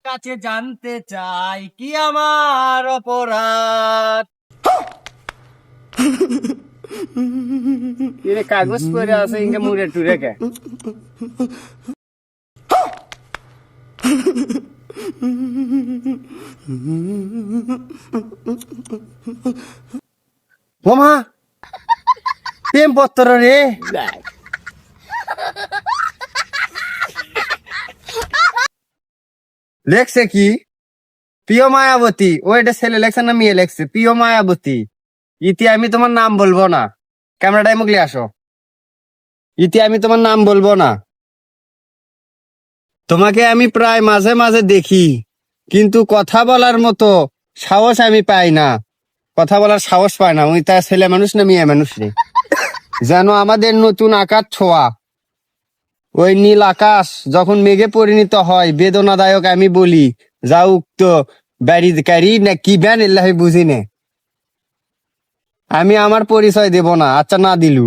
কাছে জানতে চাই কি আমার অপরাধ। এরে কাগজ পরে আছে ইনকে মুড়ে টুরে কে। ওমা প্রেম পত্র রে। লেখছে কি প্রিয় মায়াবতী, ও এটা ছেলে লেখছে না মেয়ে লেখছে? প্রিয় মায়াবতী, ইতি আমি তোমার নাম বলবো না। ক্যামেরাটাই মুগলি আসো। ইতি আমি তোমার নাম বলবো না। তোমাকে আমি প্রায় মাঝে মাঝে দেখি, কিন্তু কথা বলার মতো সাহস আমি পাই না। কথা বলার সাহস পায় না। ওই তার ছেলে মানুষ না মেয়ে মানুষ রে। যেন আমাদের নতুন আকাশ ছোঁয়া। ওই নীল আকাশ যখন মেঘে পরিণত হয় বেদনাদায়ক, আমি বলি যা উক্ত ব্যারিকারি না কি ব্যান এল্লাহ বুঝি নে। আমি আমার পরিচয় দেব না, আচ্ছা না দিলু,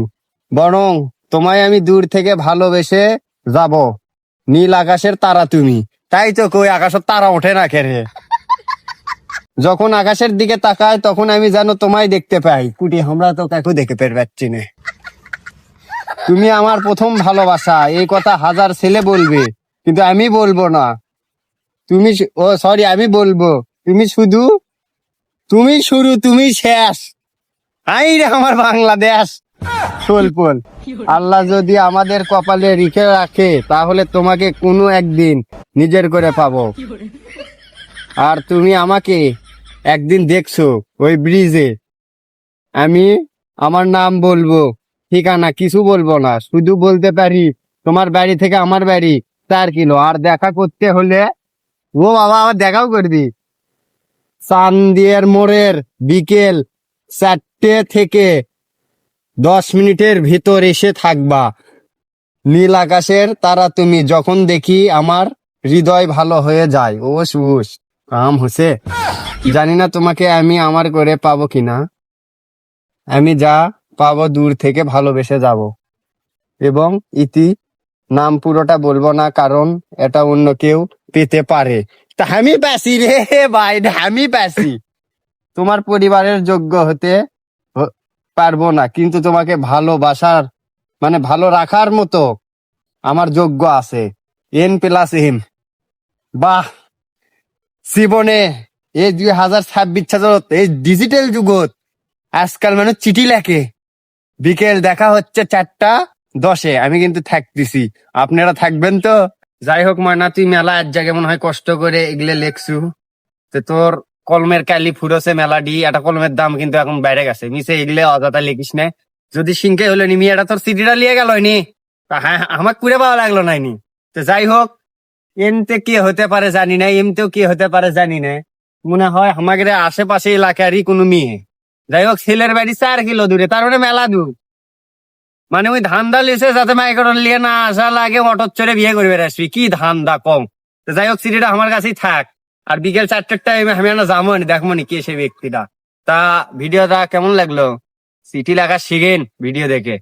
বরং তোমায় আমি দূর থেকে ভালোবেসে যাব। নীল আকাশের তারা তুমি। তাই তো কই আকাশের তারা ওঠে না খেরে। যখন আকাশের দিকে তাকায় তখন আমি যেন তোমায় দেখতে পাই। কুটি আমরা তো কাকু দেখে পের পাচ্ছি না। তুমি আমার প্রথম ভালোবাসা, এই কথা হাজার ছেলে বলবে, কিন্তু আমি বলবো না। তুমি ও সরি আমি বলবো, তুমি শুধু, তুমি শুরু তুমি শেষ। আই রে আমার বাংলাদেশ সোলপোল। আল্লাহ যদি আমাদের কপালে লিখে রাখে তাহলে তোমাকে কোনো একদিন নিজের করে পাবো। আর তুমি আমাকে একদিন দেখছো ওই ব্রিজে। আমি আমার নাম বলবো, ঠিকানা কিছু বলবো না, শুধু বলতে পারি তোমার বাড়ি থেকে আমার বাড়ি 4 কিলো। আর দেখা করতে হলে ও বাবা আবার দেখাও করবি। চান্দিয়ার মোড়ের বিকেল 4টে থেকে 10 মিনিটের ভিতর এসে থাকবা। নীল আকাশের তারা তুমি। যখন দেখি আমার হৃদয় ভালো হয়ে যায়। ওস ওস কাম হচ্ছে। জানি না তোমাকে আমি আমার করে পাবো কিনা। আমি যা পাবো দূর থেকে ভালোবেসে যাব। এবং ইতি নাম পুরোটা বলবো না, কারণ এটা অন্য কেউ পেতে পারে। তা আমি পাসি রে ভাই, আমি পাসি। তোমার পরিবারের যোগ্য হতে পারবো না, কিন্তু তোমাকে ভালোবাসার মানে ভালো রাখার মতো আমার যোগ্য আছে। N+M। বাহ, জীবনে এই 2026 সালত এই ডিজিটাল যুগত আজকাল মানুষ চিঠি লেখে। বিকেল দেখা হচ্ছে 4টা 10-এ। আমি কিন্তু থাকতেছি, আপনারা থাকবেন তো? যাই হোক ময়না, তুই মেলা এক জায়গায় মনে হয় কষ্ট করে এগুলো লেখছু। তো তোর কলমের কালি ফুরোছে মেলাডি। একটা কলমের দাম কিন্তু এখন বেড়ে গেছে। মিশে এগুলো অযথা লিখিস না। যদি সিংকে হলো নি মিয়াটা তোর সিটিটা লিয়ে গেল নি, হ্যাঁ আমার কুড়ে পাওয়া লাগলো নাইনি। তো যাই হোক, এমতে কি হতে পারে জানি না, এমতেও কি হতে পারে জানি না। মনে হয় আমাদের আশেপাশে এলাকারই কোনো মেয়ে। যাই হোক, ছেলের বাড়ি 4 কিলো দূরে, তার মানে মেলা দূর। মানে ওই ধান্দা লিসে যাতে মাইকরন লিয়ে না আসা লাগে, অটোর চড়ে বিয়ে করবে আসবি, কি ধান্দা কম। তো যাই হোক, সিটিটা আমার কাছেই থাক। আর বিকেল 4টার টাইমে আমি না যাবো নি, দেখবো নি কে সে ব্যক্তিটা। তা ভিডিওটা কেমন লাগলো? সিটি লেখা শিখেন ভিডিও দেখে।